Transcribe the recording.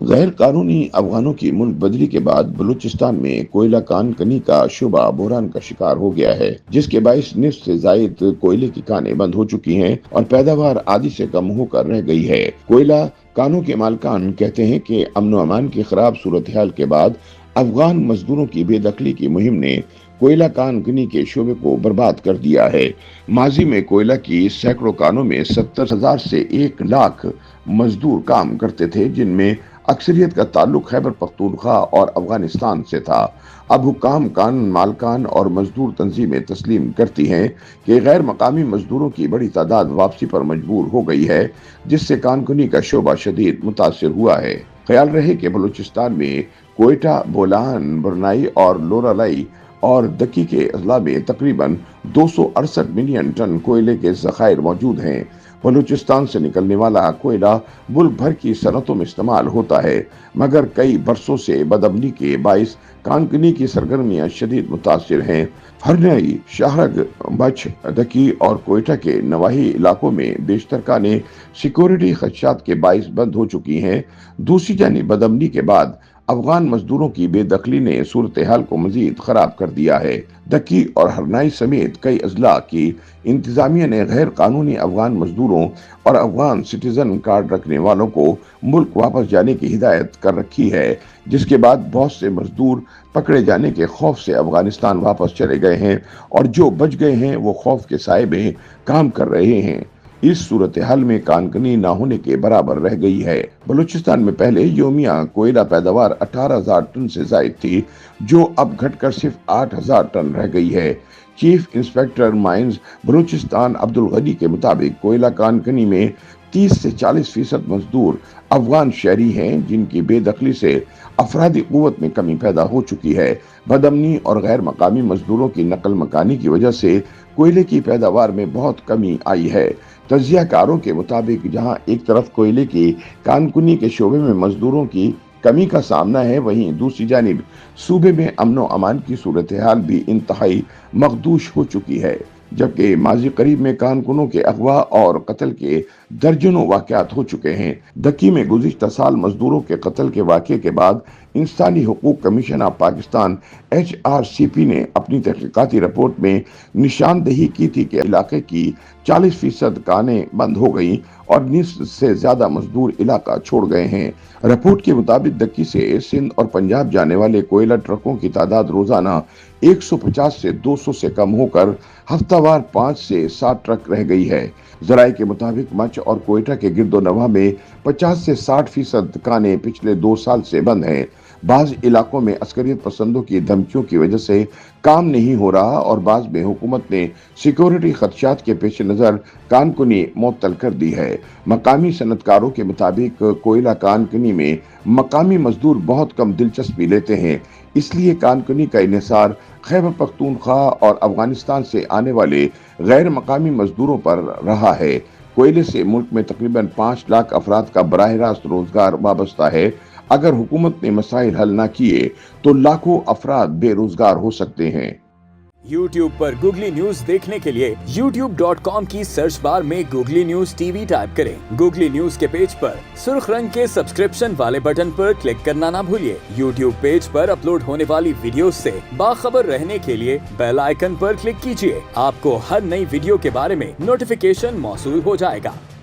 غیر قانونی افغانوں کی ملک بدری کے بعد بلوچستان میں کوئلہ کان کنی کا شعبہ بحران کا شکار ہو گیا ہے، جس کے باعث نصف سے زائد کوئلے کی کانیں بند ہو چکی ہیں اور پیداوار آدھی سے کم ہو کر رہ گئی ہے۔ کوئلہ کانوں کے مالکان کہتے ہیں کہ امن و امان کی خراب صورتحال کے بعد افغان مزدوروں کی بے دخلی کی مہم نے کوئلہ کان کنی کے شعبے کو برباد کر دیا ہے۔ ماضی میں کوئلہ کی سینکڑوں کانوں میں 70,000 سے 1 لاکھ مزدور کام کرتے تھے، جن میں اکثریت کا تعلق خیبر پختونخوا اور افغانستان سے تھا۔ اب حکام، کان مالکان اور مزدور تنظیمیں تسلیم کرتی ہیں کہ غیر مقامی مزدوروں کی بڑی تعداد واپسی پر مجبور ہو گئی ہے، جس سے کان کنی کا شعبہ شدید متاثر ہوا ہے۔ خیال رہے کہ بلوچستان میں کوئٹہ، بولان، برنائی اور لورالائی اور دکی کے اضلاع میں تقریباً 268 ملین ٹن کوئلے کے ذخائر موجود ہیں۔ بلوچستان سے نکلنے والا کوئلہ ملک بھر کی صنعتوں میں استعمال ہوتا ہے، مگر کئی برسوں سے بدامنی کے باعث کان کنی کی سرگرمیاں شدید متاثر ہیں۔ ہرنئی، شاہرگ، بچھ، دکی اور کوئٹہ کے نواحی علاقوں میں بیشتر کانیں سیکورٹی خدشات کے باعث بند ہو چکی ہیں۔ دوسری جانب بدامنی کے بعد افغان مزدوروں کی بے دخلی نے صورتحال کو مزید خراب کر دیا ہے۔ دکی اور ہرنائی سمیت کئی اضلاع کی انتظامیہ نے غیر قانونی افغان مزدوروں اور افغان سٹیزن کارڈ رکھنے والوں کو ملک واپس جانے کی ہدایت کر رکھی ہے، جس کے بعد بہت سے مزدور پکڑے جانے کے خوف سے افغانستان واپس چلے گئے ہیں اور جو بچ گئے ہیں وہ خوف کے سائے میں کام کر رہے ہیں۔ اس صورتحال میں کان کنی نہ ہونے کے برابر رہ گئی ہے۔ بلوچستان میں پہلے یومیہ کوئلہ پیداوار 18,000 ٹن سے زائد تھی، جو اب گھٹ کر صرف 8,000 ٹن رہ گئی ہے۔ Chief inspector mines Balochistan Abdul Ghani کے مطابق کوئلہ کان کنی میں 30 سے 40% مزدور افغان شہری ہیں، جن کی بے دخلی سے افرادی قوت میں کمی پیدا ہو چکی ہے۔ بدامنی اور غیر مقامی مزدوروں کی نقل مکانی کی وجہ سے کوئلے کی پیداوار میں بہت کمی آئی ہے۔ تجزیہ کاروں کے مطابق جہاں ایک طرف کوئلے کی کان کنی کے شعبے میں مزدوروں کی کمی کا سامنا ہے، وہیں دوسری جانب صوبے میں امن و امان کی صورتحال بھی انتہائی مخدوش ہو چکی ہے، جبکہ ماضی قریب میں کان کنوں کے اغوا اور قتل کے درجنوں واقعات ہو چکے ہیں۔ دکی میں گزشتہ سال مزدوروں کے قتل کے واقعے کے بعد انسانی حقوق کمیشن آف پاکستان HRCP نے اپنی تحقیقاتی رپورٹ میں نشاندہی کی تھی کہ علاقے کی 40% کانیں بند ہو گئیں اور نصف سے زیادہ مزدور علاقہ چھوڑ گئے ہیں۔ رپورٹ کے مطابق دکی سے سندھ اور پنجاب جانے والے کوئلہ ٹرکوں کی تعداد روزانہ 150 سے 200 سے کم ہو کر ہفتہ وار 5 سے 7 ٹرک رہ گئی ہے۔ ذرائع کے مطابق مچھ اور کوئٹہ کے گرد و نواح میں 50 سے 60% کانیں پچھلے 2 سال سے بند ہیں۔ بعض علاقوں میں عسکریت پسندوں کی دھمکیوں کی وجہ سے کام نہیں ہو رہا اور بعض میں حکومت نے سیکورٹی خدشات کے پیش نظر کان کنی معطل کر دی ہے۔ مقامی صنعتکاروں کے مطابق کوئلہ کان کنی میں مقامی مزدور بہت کم دلچسپی لیتے ہیں، اس لیے کان کنی کا انحصار خیبر پختونخوا اور افغانستان سے آنے والے غیر مقامی مزدوروں پر رہا ہے۔ کوئلے سے ملک میں تقریباً 5 لاکھ افراد کا براہ راست روزگار وابستہ ہے۔ اگر حکومت نے مسائل حل نہ کیے تو لاکھوں افراد بے روزگار ہو سکتے ہیں۔ YouTube پر گوگلی نیوز دیکھنے کے لیے youtube.com کی سرچ بار میں googly news T V type کریں۔ گوگلی نیوز کے پیج پر سرخ رنگ کے سبسکرپشن والے بٹن پر کلک کرنا نہ بھولیے۔ YouTube پیج پر اپلوڈ ہونے والی ویڈیوز سے باخبر رہنے کے لیے بیل آئیکن پر کلک کیجیے۔ آپ کو ہر نئی ویڈیو کے بارے میں نوٹیفیکیشن موصول ہو جائے گا۔